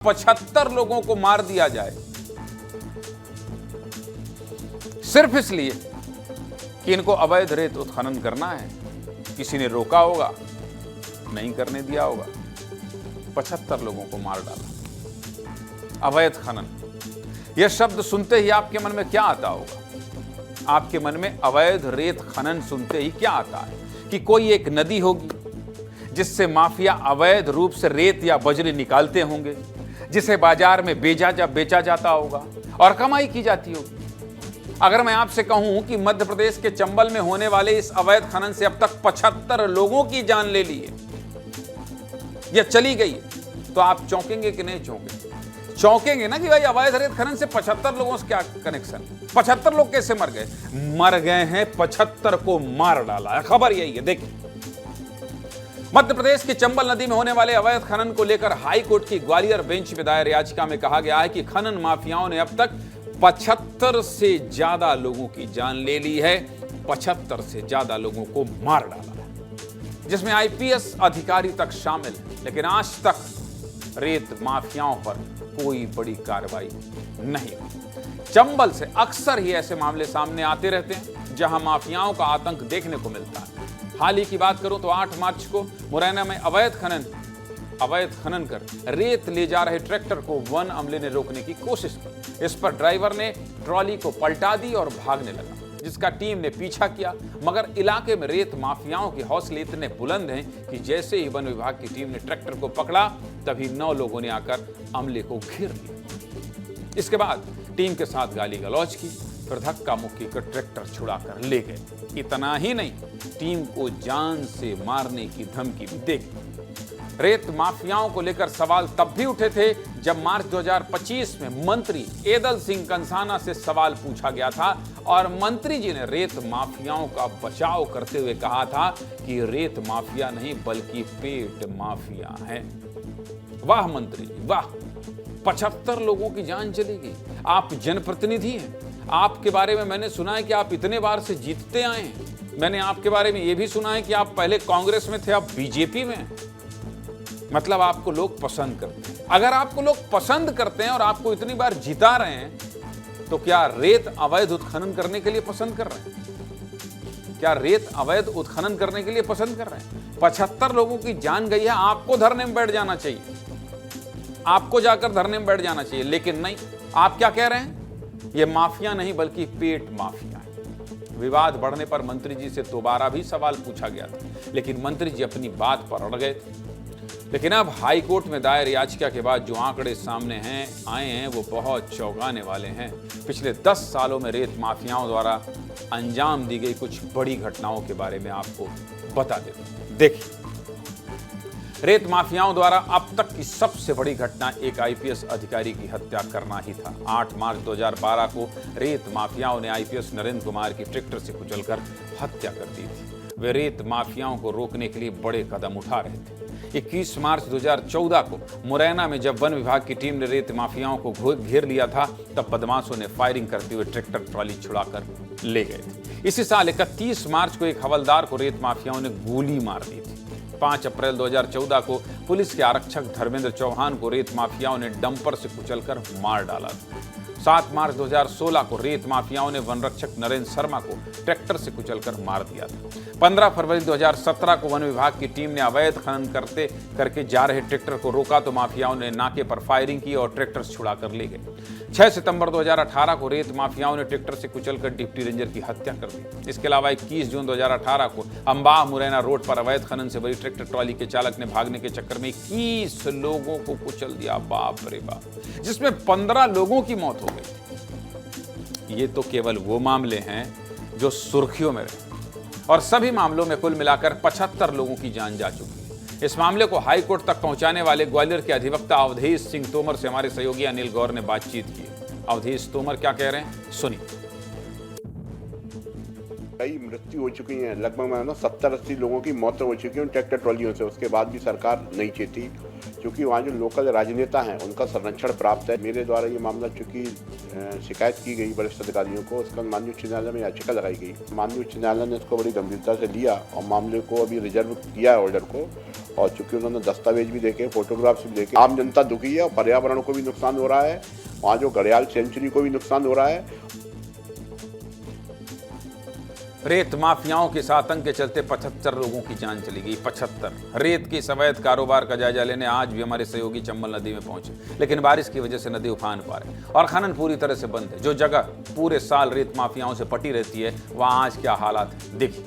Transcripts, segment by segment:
75 लोगों को मार दिया जाए सिर्फ इसलिए कि इनको अवैध रेत उत्खनन करना है। किसी ने रोका होगा, नहीं करने दिया होगा, 75 लोगों को मार डाला। अवैध खनन, यह शब्द सुनते ही आपके मन में क्या आता होगा? आपके मन में अवैध रेत खनन सुनते ही क्या आता है कि कोई एक नदी होगी जिससे माफिया अवैध रूप से रेत या बजरी निकालते होंगे, जिसे बाजार में बेचा जाता होगा और कमाई की जाती होगी। अगर मैं आपसे कहूं कि मध्य प्रदेश के चंबल में होने वाले इस अवैध खनन से अब तक 75 लोगों की जान ले ली है या चली गई है, तो आप चौंकेंगे कि नहीं चौंकेंगे? चौंकेंगे ना कि भाई अवैध रेत खनन से 75 लोगों से क्या कनेक्शन? 75 लोग कैसे मर गए? मर गए हैं, 75 को मार डाला है। खबर यही है। देखिए, मध्य प्रदेश की चंबल नदी में होने वाले अवैध खनन को लेकर हाई कोर्ट की ग्वालियर बेंच में दायर याचिका में कहा गया है कि खनन माफियाओं ने अब तक 75 से ज्यादा लोगों की जान ले ली है, 75 से ज्यादा लोगों को मार डाला है, जिसमें आईपीएस अधिकारी तक शामिल है। लेकिन आज तक रेत माफियाओं पर कोई बड़ी कार्रवाई नहीं हुई। चंबल से अक्सर ही ऐसे मामले सामने आते रहते हैं जहां माफियाओं का आतंक देखने को मिलता है। हाल ही की बात करूं तो 8 मार्च को मुरैना में अवैध खनन कर रेत ले जा रहे ट्रैक्टर को वन अमले ने रोकने की कोशिश की। इस पर ड्राइवर ने ट्रॉली को पलटा दी और भागने लगा, जिसका टीम ने पीछा किया। मगर इलाके में रेत माफियाओं के हौसले इतने बुलंद हैं कि जैसे ही वन विभाग की टीम ने ट्रैक्टर को पकड़ा, तभी 9 लोगों ने आकर अमले को घेर लिया। इसके बाद टीम के साथ गाली गलौज की, फिर धक्का मुक्की कर ट्रैक्टर छुड़ाकर ले गए। इतना ही नहीं, टीम को जान से मारने की धमकी भी दे दी। रेत माफियाओं को लेकर सवाल तब भी उठे थे जब मार्च 2025 में मंत्री एदल सिंह कंसाना से सवाल पूछा गया था और मंत्री जी ने रेत माफियाओं का बचाव करते हुए कहा था कि रेत माफिया नहीं बल्कि पेट माफिया है। वाह मंत्री जी वाह, 75 लोगों की जान चली गई। आप जनप्रतिनिधि हैं, आपके बारे में मैंने सुना है कि आप इतने बार से जीतते आए हैं। मैंने आपके बारे में यह भी सुना है कि आप पहले कांग्रेस में थे, अब बीजेपी में हैं। मतलब आपको लोग पसंद करते हैं। अगर आपको लोग पसंद करते हैं और आपको इतनी बार जिता रहे हैं, तो क्या रेत अवैध उत्खनन करने के लिए पसंद कर रहे हैं? क्या रेत अवैध उत्खनन करने के लिए पसंद कर रहे हैं? 75 लोगों की जान गई है, आपको धरने में बैठ जाना चाहिए, आपको जाकर धरने में बैठ जाना चाहिए। लेकिन नहीं, आप क्या कह रहे हैं? ये माफिया नहीं बल्कि पेट माफिया है। विवाद बढ़ने पर मंत्री जी से दोबारा भी सवाल पूछा गया था, लेकिन मंत्री जी अपनी बात पर अड़ गए थे। लेकिन अब हाई कोर्ट में दायर याचिका के बाद जो आंकड़े सामने आए हैं वो बहुत चौंकाने वाले हैं। पिछले 10 सालों में रेत माफियाओं द्वारा अंजाम दी गई कुछ बड़ी घटनाओं के बारे में आपको बता देता हूं। देखिए, रेत माफियाओं द्वारा अब तक की सबसे बड़ी घटना एक आईपीएस अधिकारी की हत्या करना ही था। 8 मार्च 2012 को रेत माफियाओं ने आईपीएस नरेंद्र कुमार की ट्रैक्टर से कुचलकर हत्या कर दी थी। वे रेत माफियाओं को रोकने के लिए बड़े कदम उठा रहे थे। 21 मार्च 2014 को मुरैना में जब वन विभाग की टीम ने रेत माफियाओं को घेर लिया था, तब बदमाशों ने फायरिंग करते हुए ट्रैक्टर ट्रॉली छुड़ाकर ले गए थे। इसी साल 31 मार्च को एक हवलदार को रेत माफियाओं ने गोली मार दी थी। 5 अप्रैल 2014 को पुलिस के आरक्षक धर्मेंद्र चौहान को रेत माफियाओं ने डंपर से कुचलकर मार डाला था। 7 मार्च 2016 को रेत माफियाओं ने वनरक्षक नरेंद्र शर्मा को ट्रैक्टर से कुचलकर मार दिया था। 15 फरवरी 2017 को वन विभाग की टीम ने अवैध खनन करके जा रहे ट्रैक्टर को रोका तो माफियाओं ने नाके पर फायरिंग की और ट्रैक्टर छुड़ाकर ले गए। 6 सितंबर 2018 को रेत माफियाओं ने ट्रैक्टर से कुचलकर डिप्टी रेंजर की हत्या कर दी। इसके अलावा 21 जून 2018 को अंबाह मुरैना रोड पर अवैध खनन से भरी ट्रैक्टर ट्रॉली के चालक ने भागने के चक्कर में 21 लोगों को कुचल दिया। बाप रे बाप, जिसमें 15 लोगों की मौत हो गई। ये तो केवल वो मामले हैं जो सुर्खियों में रहे और सभी मामलों में कुल मिलाकर 75 लोगों की जान जा चुकी है। इस मामले को हाई कोर्ट तक पहुंचाने वाले ग्वालियर के अधिवक्ता अवधेश सिंह तोमर से हमारे सहयोगी अनिल गौर ने बातचीत की। अवधेश तोमर क्या कह रहे हैं, सुनिए। कई मृत्यु हो चुकी है, लगभग 70-80 लोगों की मौत हो चुकी है उन ट्रैक्टर ट्रॉलियों से। उसके बाद भी सरकार नहीं चेती। क्योंकि वहाँ जो लोकल राजनेता हैं उनका संरक्षण प्राप्त है। मेरे द्वारा ये मामला चूँकि शिकायत की गई वरिष्ठ अधिकारियों को, उसका माननीय उच्च न्यायालय में याचिका लगाई गई। माननीय उच्च न्यायालय ने इसको बड़ी गंभीरता से लिया और मामले को अभी रिजर्व किया है ऑर्डर को। और चूँकि उन्होंने दस्तावेज भी देखे, फोटोग्राफ्स भी देखे, आम जनता दुखी है और पर्यावरण को भी नुकसान हो रहा है, वहाँ जो घड़ियाल सेंचुरी को भी नुकसान हो रहा है। रेत माफियाओं के इस आतंक के चलते 75 लोगों की जान चली गई। 75। रेत की इस अवैध कारोबार का जायजा लेने आज भी हमारे सहयोगी चंबल नदी में पहुंचे, लेकिन बारिश की वजह से नदी उफान पर है और खनन पूरी तरह से बंद है। जो जगह पूरे साल रेत माफियाओं से पटी रहती है, वहां आज क्या हालात है, देखिए।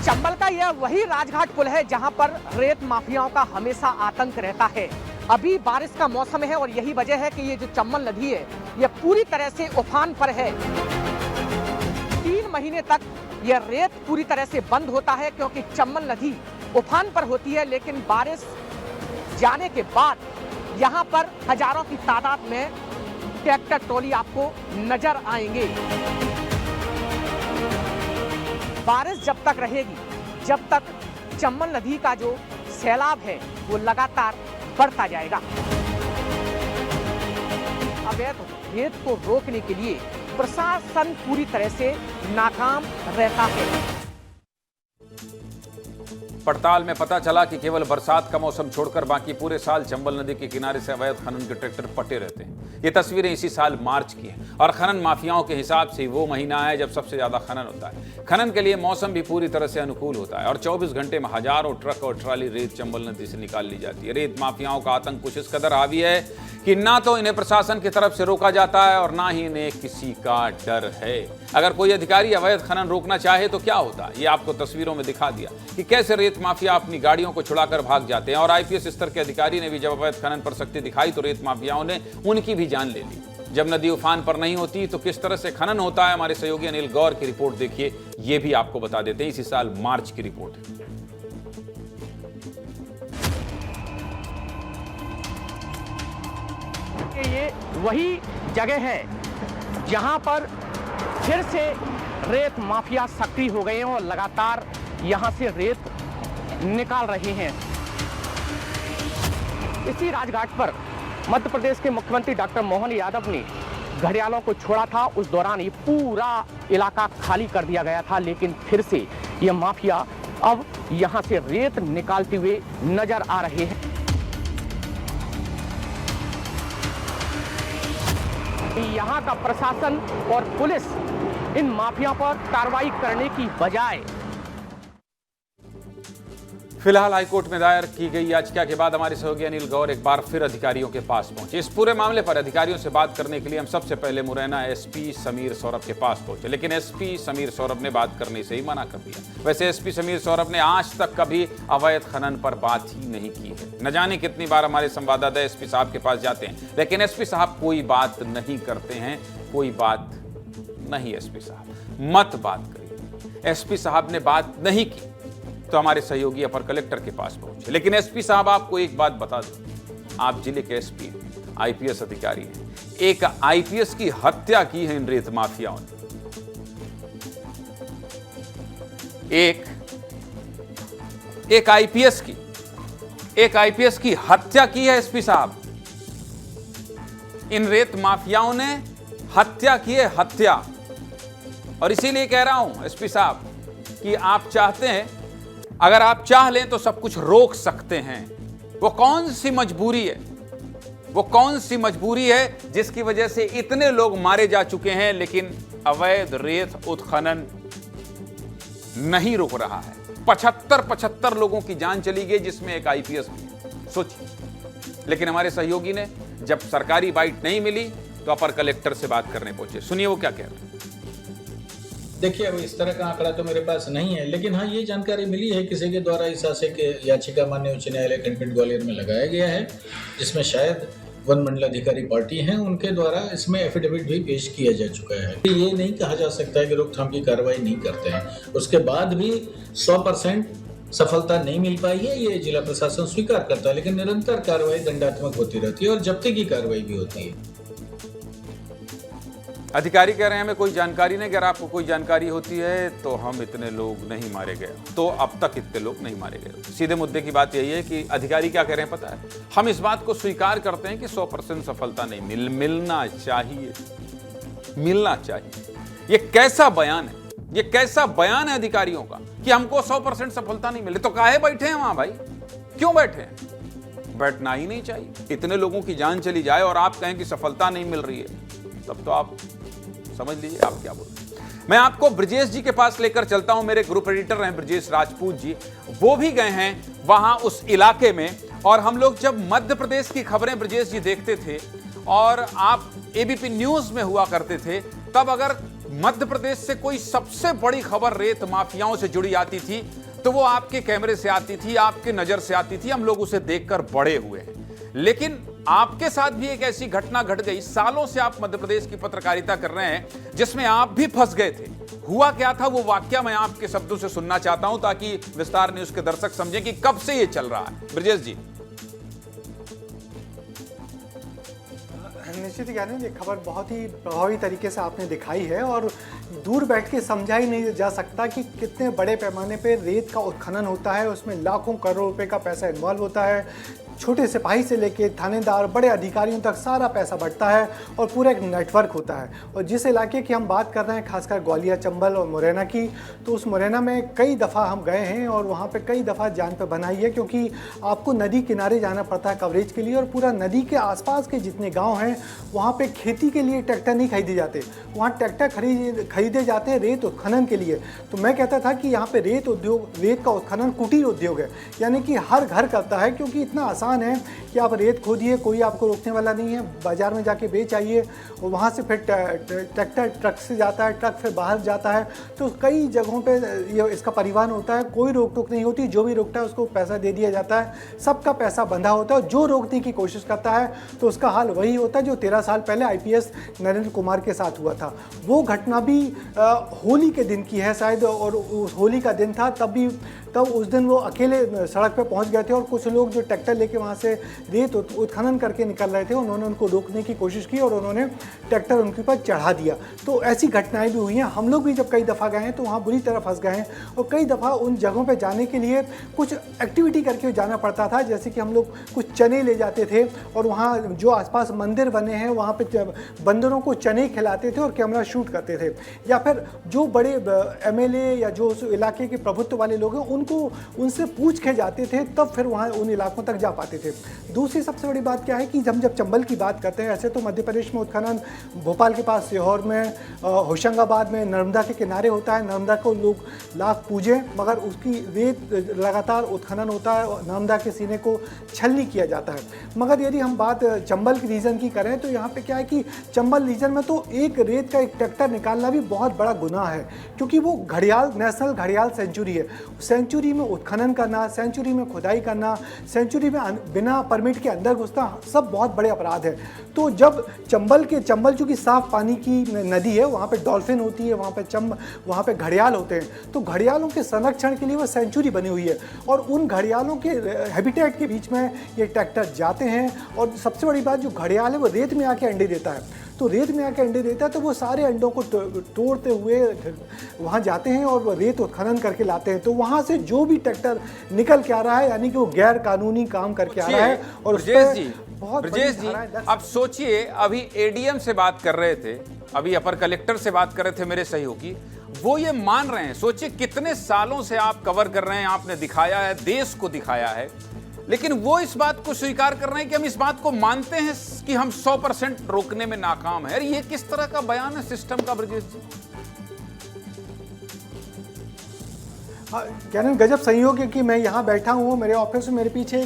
चंबल का यह वही राजघाट पुल है जहां पर रेत माफियाओं का हमेशा आतंक रहता है। अभी बारिश का मौसम है और यही वजह है कि ये जो चंबल नदी है ये पूरी तरह से उफान पर है। 3 महीने तक यह रेत पूरी तरह से बंद होता है क्योंकि चंबल नदी उफान पर होती है। लेकिन बारिश जाने के बाद यहाँ पर हजारों की तादाद में ट्रैक्टर ट्रॉली आपको नजर आएंगे। बारिश जब तक रहेगी, जब तक चंबल नदी का जो सैलाब है वो लगातार बढ़ता जाएगा। अवैध रेत को रोकने के लिए प्रशासन पूरी तरह से नाकाम रहता है। पड़ताल में पता चला कि केवल बरसात का मौसम छोड़कर बाकी पूरे साल चंबल नदी के किनारे से अवैध खनन के ट्रैक्टर पटे रहते हैं। ये तस्वीरें इसी साल मार्च की हैं और खनन माफियाओं के हिसाब से वो महीना है जब सबसे ज्यादा खनन होता है। खनन के लिए मौसम भी पूरी तरह से अनुकूल होता है और 24 घंटे में हजारों ट्रक और ट्राली रेत चंबल नदी से निकाल ली जाती है। रेत माफियाओं का आतंक कुछ इस कदर हावी है कि ना तो इन्हें प्रशासन की तरफ से रोका जाता है और ना ही इन्हें किसी का डर है। अगर कोई अधिकारी अवैध खनन रोकना चाहे तो क्या होता है, ये आपको तस्वीरों में दिखा दिया कि कैसे रेत माफिया अपनी गाड़ियों को छुड़ाकर भाग जाते हैं। और आईपीएस स्तर के अधिकारी ने भी जब अवैध खनन पर सख्ती दिखाई तो रेत माफियाओं ने उनकी भी जान ले ली। जब नदी उफान पर नहीं होती तो किस तरह से खनन होता है, हमारे सहयोगी अनिल गौर की रिपोर्ट देखिए, ये भी आपको बता देते हैं। इसी साल मार्च की रिपोर्ट है। ये वही जगह है जहां पर फिर से रेत माफिया सक्रिय हो गए हैं और लगातार यहां से रेत निकाल रहे हैं। इसी राजघाट पर मध्य प्रदेश के मुख्यमंत्री डॉक्टर मोहन यादव ने घड़ियालों को छोड़ा था। उस दौरान ये पूरा इलाका खाली कर दिया गया था, लेकिन फिर से ये माफिया अब यहां से रेत निकालते हुए नजर आ रहे हैं। यहाँ का प्रशासन और पुलिस इन माफिया पर कार्रवाई करने की बजाय फिलहाल हाईकोर्ट में दायर की गई याचिका के बाद हमारे सहयोगी अनिल गौर एक बार फिर अधिकारियों के पास पहुंचे। इस पूरे मामले पर अधिकारियों से बात करने के लिए हम सबसे पहले मुरैना एसपी समीर सौरभ के पास पहुंचे, लेकिन एसपी समीर सौरभ ने बात करने से ही मना कर दिया। वैसे एसपी समीर सौरभ ने आज तक कभी अवैध खनन पर बात ही नहीं की है। न जाने कितनी बार हमारे संवाददाता एसपी साहब के पास जाते हैं, लेकिन एसपी साहब कोई बात नहीं करते हैं। कोई बात नहीं, एसपी साहब मत बात करिए। एसपी साहब ने बात नहीं की तो हमारे सहयोगी अपर कलेक्टर के पास पहुंचे, लेकिन एसपी साहब आपको एक बात बता दूं, आप जिले के एसपी हैं, आईपीएस अधिकारी हैं। एक आईपीएस की हत्या की है इन रेत माफियाओं ने। एक आईपीएस की हत्या की है एसपी साहब। इन रेत माफियाओं ने हत्या की है, हत्या। और इसीलिए कह रहा हूं एसपी साहब कि आप चाहते हैं, अगर आप चाह लें तो सब कुछ रोक सकते हैं। वो कौन सी मजबूरी है, वो कौन सी मजबूरी है जिसकी वजह से इतने लोग मारे जा चुके हैं, लेकिन अवैध रेत उत्खनन नहीं रुक रहा है। 75 लोगों की जान चली गई, जिसमें एक आईपीएस भी। सोचिए। लेकिन हमारे सहयोगी ने जब सरकारी बाइट नहीं मिली तो अपर कलेक्टर से बात करने पहुंचे। सुनिए वो क्या कह रहे हैं। देखिए, अब इस तरह का आंकड़ा तो मेरे पास नहीं है, लेकिन हाँ ये जानकारी मिली है किसी के द्वारा इस आशय के याचिका माननीय उच्च न्यायालय खंडपीठ ग्वालियर में लगाया गया है, जिसमें शायद वन मंडलाधिकारी पार्टी हैं, उनके द्वारा इसमें एफिडेविट भी पेश किया जा चुका है। ये नहीं कहा जा सकता है कि रोकथाम की कार्रवाई नहीं करते हैं। उसके बाद भी 100% सफलता नहीं मिल पाई है, ये जिला प्रशासन स्वीकार करता है, लेकिन निरंतर कार्रवाई दंडात्मक होती रहती है और जब्ती की कार्रवाई भी होती है। अधिकारी कह रहे हैं हमें कोई जानकारी नहीं, अगर आपको कोई जानकारी होती है तो हम इतने लोग नहीं मारे गए, तो अब तक इतने लोग नहीं मारे गए। सीधे मुद्दे की बात यही है कि अधिकारी क्या कह रहे हैं पता है, हम इस बात को स्वीकार करते हैं कि 100% सफलता नहीं मिलना चाहिए, मिलना चाहिए। ये कैसा बयान है, ये कैसा बयान है अधिकारियों का कि हमको 100% सफलता नहीं मिले, तो काहे बैठे हैं वहां भाई, क्यों बैठे हैं? बैठना ही नहीं चाहिए। इतने लोगों की जान चली जाए और आप कहें कि सफलता नहीं मिल रही है, तब तो आप समझ लीजिए आप क्या बोलते हैं। मैं आपको ब्रजेश जी के पास लेकर चलता हूं, मेरे ग्रुप एडिटर हैं ब्रजेश राजपूत जी, वो भी गए हैं वहां उस इलाके में। और हम लोग जब मध्य प्रदेश की खबरें ब्रजेश जी देखते थे और आप एबीपी न्यूज में हुआ करते थे, तब अगर मध्य प्रदेश से कोई सबसे बड़ी खबर रेत माफियाओं से जुड़ी आती थी तो वो आपके कैमरे से आती थी, आपके नजर से आती थी, हम लोग उसे देखकर बड़े हुए हैं। लेकिन आपके साथ भी एक ऐसी घटना घट गई, सालों से आप मध्य प्रदेश की पत्रकारिता कर रहे हैं, जिसमें आप भी फंस गए थे। हुआ क्या था वो वाकया मैं आपके शब्दों से सुनना चाहता हूं, ताकि विस्तार न्यूज के दर्शक समझें कि कब से ये चल रहा है। ब्रजेश जी। निश्चित ही ज्ञानी, ये खबर बहुत ही प्रभावी तरीके से आपने दिखाई है और दूर बैठ के समझा ही नहीं जा सकता कि कितने बड़े पैमाने पे रेत का उत्खनन होता है, उसमें लाखों करोड़ रुपए का पैसा इन्वॉल्व होता है। छोटे सिपाही से लेके थानेदार, बड़े अधिकारियों तक सारा पैसा बढ़ता है और पूरा एक नेटवर्क होता है। और जिस इलाके की हम बात कर रहे हैं, खासकर ग्वालियर, चंबल और मुरैना की, तो उस मुरैना में कई दफ़ा हम गए हैं और वहाँ पे कई दफ़ा जान पे बनाई है, क्योंकि आपको नदी किनारे जाना पड़ता है कवरेज के लिए, और पूरा नदी के आसपास के जितने गाँव हैं वहाँ पर खेती के लिए ट्रैक्टर नहीं खरीदे जाते, वहाँ ट्रैक्टर खरीदे जाते हैं रेत उत्खनन के लिए। तो मैं कहता था कि यहाँ पर रेत का उत्खनन कुटीर उद्योग है, यानी कि हर घर करता है, क्योंकि इतना आसान है कि आप रेत खोदिए, कोई आपको रोकने वाला नहीं है, बाजार में जाके बेच आइए, और वहाँ से फिर ट्रैक्टर ट्रक से जाता है, ट्रक फिर बाहर जाता है। तो कई जगहों पे ये इसका परिवहन होता है, कोई रोक टोक नहीं होती, जो भी रोकता है उसको पैसा दे दिया जाता है, सबका पैसा बंधा होता है। जो रोकने की कोशिश करता है तो उसका हाल वही होता है जो 13 साल पहले IPS नरेंद्र कुमार के साथ हुआ था। वो घटना भी होली के दिन की है शायद, और उस होली का दिन था, तब उस दिन वो अकेले सड़क पे पहुंच गए थे और कुछ लोग जो ट्रैक्टर लेके वहाँ से रेत उत्खनन करके निकल रहे थे, उन्होंने उनको रोकने की कोशिश की और उन्होंने ट्रैक्टर उनके ऊपर चढ़ा दिया। तो ऐसी घटनाएं भी हुई हैं। हम लोग भी जब कई दफ़ा गए हैं तो वहाँ बुरी तरह फंस गए हैं, और कई दफ़ा उन जगहों पे जाने के लिए कुछ एक्टिविटी करके जाना पड़ता था, जैसे कि हम लोग कुछ चने ले जाते थे और वहाँ जो आसपास मंदिर बने हैं वहाँ पे बंदरों को चने खिलाते थे और कैमरा शूट करते थे। या फिर जो बड़े MLA या जो उस इलाके के प्रभुत्व वाले लोग हैं उनसे पूछ के जाते थे, तब फिर वहाँ उन इलाकों तक जा पाते थे। दूसरी सबसे बड़ी बात क्या है कि जब चंबल की बात करते हैं, ऐसे तो मध्य प्रदेश में उत्खनन भोपाल के पास सीहोर में, होशंगाबाद में नर्मदा के किनारे होता है, नर्मदा को लोग लाख पूजे, मगर उसकी रेत लगातार उत्खनन होता है, नर्मदा के सीने को छलनी किया जाता है। मगर यदि हम बात चंबल के रीजन की करें तो यहाँ पे क्या है कि चंबल रीजन में तो एक रेत का एक ट्रैक्टर निकालना भी बहुत बड़ा गुनाह है, क्योंकि वो नेशनल घड़ियाल सेंचुरी है। सेंचुरी में उत्खनन करना, सेंचुरी में खुदाई करना, सेंचुरी में बिना परमिट के अंदर घुसना, सब बहुत बड़े अपराध है। तो जब चंबल चूँकि साफ पानी की नदी है, वहाँ पे डॉल्फिन होती है, वहाँ पे घड़ियाल होते हैं, तो घड़ियालों के संरक्षण के लिए वो सेंचुरी बनी हुई है, और उन घड़ियालों के हैबिटेट के बीच में ये ट्रैक्टर जाते हैं। और सबसे बड़ी बात, जो घड़ियाल है वो रेत में आके अंडे देता है, तो रेत में आके अंडे देता है, तो वो सारे अंडों को तोड़ते हुए वहाँ जाते हैं और वो रेत उत्खनन करके लाते हैं। तो वहाँ से जो भी ट्रैक्टर निकल के आ रहा है, यानी कि वो गैर कानूनी काम करके आ रहा है। और ब्रजेश जी, अब सोचिए, अभी ADM से बात कर रहे थे, अभी अपर कलेक्टर से बात कर रहे थे मेरे सहयोगी, वो ये मान रहे हैं। सोचिए कितने सालों से आप कवर कर रहे हैं, आपने दिखाया है, देश को दिखाया है, लेकिन वो इस बात को स्वीकार कर रहे हैं कि हम इस बात को मानते हैं कि हम 100% रोकने में नाकाम है। ये किस तरह का बयान है सिस्टम का ब्रजेश जी? क्या नाम, गजब संयोग है कि मैं यहाँ बैठा हूँ, मेरे ऑफिस में मेरे पीछे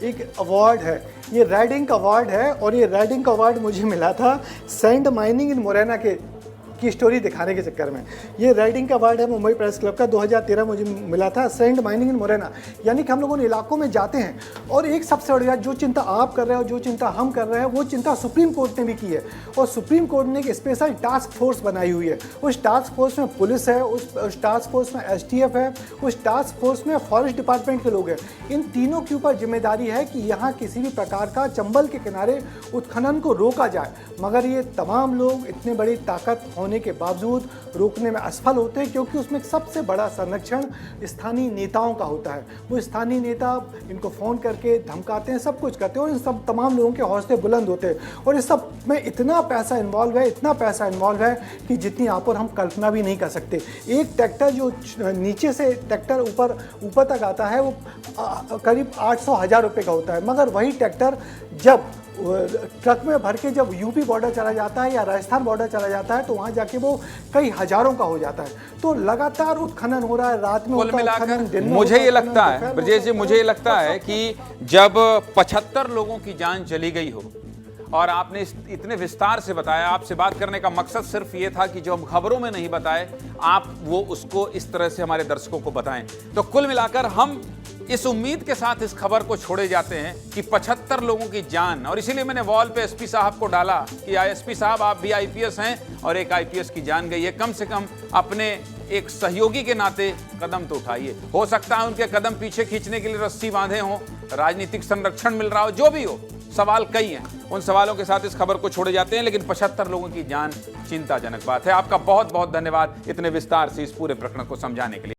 एक अवार्ड है, ये रेड इंक अवार्ड है, और ये रेड इंक अवार्ड मुझे मिला था सैंड माइनिंग इन मुरैना की की स्टोरी दिखाने के चक्कर में। ये राइडिंग का अवार्ड है मुंबई प्रेस क्लब का, 2013 मुझे मिला था, सैंड माइनिंग इन मोरेना। यानी कि हम लोगों ने इलाकों में जाते हैं और एक सबसे बड़ी बात, जो चिंता आप कर रहे हो, जो चिंता हम कर रहे हैं, वो चिंता सुप्रीम कोर्ट ने भी की है। और सुप्रीम कोर्ट ने एक स्पेशल टास्क फोर्स बनाई हुई है। उस टास्क फोर्स में पुलिस है, उस टास्क फोर्स में STF है, उस टास्क फोर्स में फॉरेस्ट डिपार्टमेंट के लोग हैं। इन तीनों के ऊपर जिम्मेदारी है कि यहाँ किसी भी प्रकार का चंबल के किनारे उत्खनन को रोका जाए। मगर ये तमाम लोग इतने बड़ी ताकत होने के बावजूद रोकने में असफल होते हैं, क्योंकि उसमें सबसे बड़ा संरक्षण स्थानीय नेताओं का होता है। वो स्थानीय नेता इनको फ़ोन करके धमकाते हैं, सब कुछ करते हैं, और इन सब तमाम लोगों के हौसले बुलंद होते हैं। और इस सब में इतना पैसा इन्वॉल्व है, इतना पैसा इन्वॉल्व है कि जितनी आप और हम कल्पना भी नहीं कर सकते। एक ट्रैक्टर जो नीचे से ट्रैक्टर ऊपर तक आता है, वो करीब 800,000 रुपये का होता है। मगर वही ट्रैक्टर जब ट्रक में भर के जब यूपी बॉर्डर चला जाता है या राजस्थान बॉर्डर चला जाता है, तो वहाँ जाके वो कई हजारों का हो जाता है। तो लगातार उत्खनन हो रहा है, रात में कुल होता है मिलाकर उत्खनन, दिन में मुझे होता है ये लगता उत्खनन, है दोपहर में ब्रजेश जी, होता है मुझे ये उत्खनन। लगता है कि जब 75 लोगों की जान चली गई हो और आपने इतने विस्तार से बताया, आपसे बात करने का मकसद सिर्फ ये था कि जो हम खबरों में नहीं बताए, आप वो उसको इस तरह से हमारे दर्शकों को बताएं। तो कुल मिलाकर हम इस उम्मीद के साथ इस खबर को छोड़े जाते हैं कि 75 लोगों की जान, और इसीलिए मैंने वॉल पे SP साहब को डाला कि SP साहब आप भी IPS हैं और एक IPS की जान गई है, कम से कम अपने एक सहयोगी के नाते कदम तो उठाइए। हो सकता है उनके कदम पीछे खींचने के लिए रस्सी बांधे हों, राजनीतिक संरक्षण मिल रहा हो, जो भी हो, सवाल कई हैं। उन सवालों के साथ इस खबर को छोड़े जाते हैं, लेकिन 75 लोगों की जान चिंताजनक बात है। आपका बहुत बहुत धन्यवाद इतने विस्तार से इस पूरे प्रकरण को समझाने के लिए।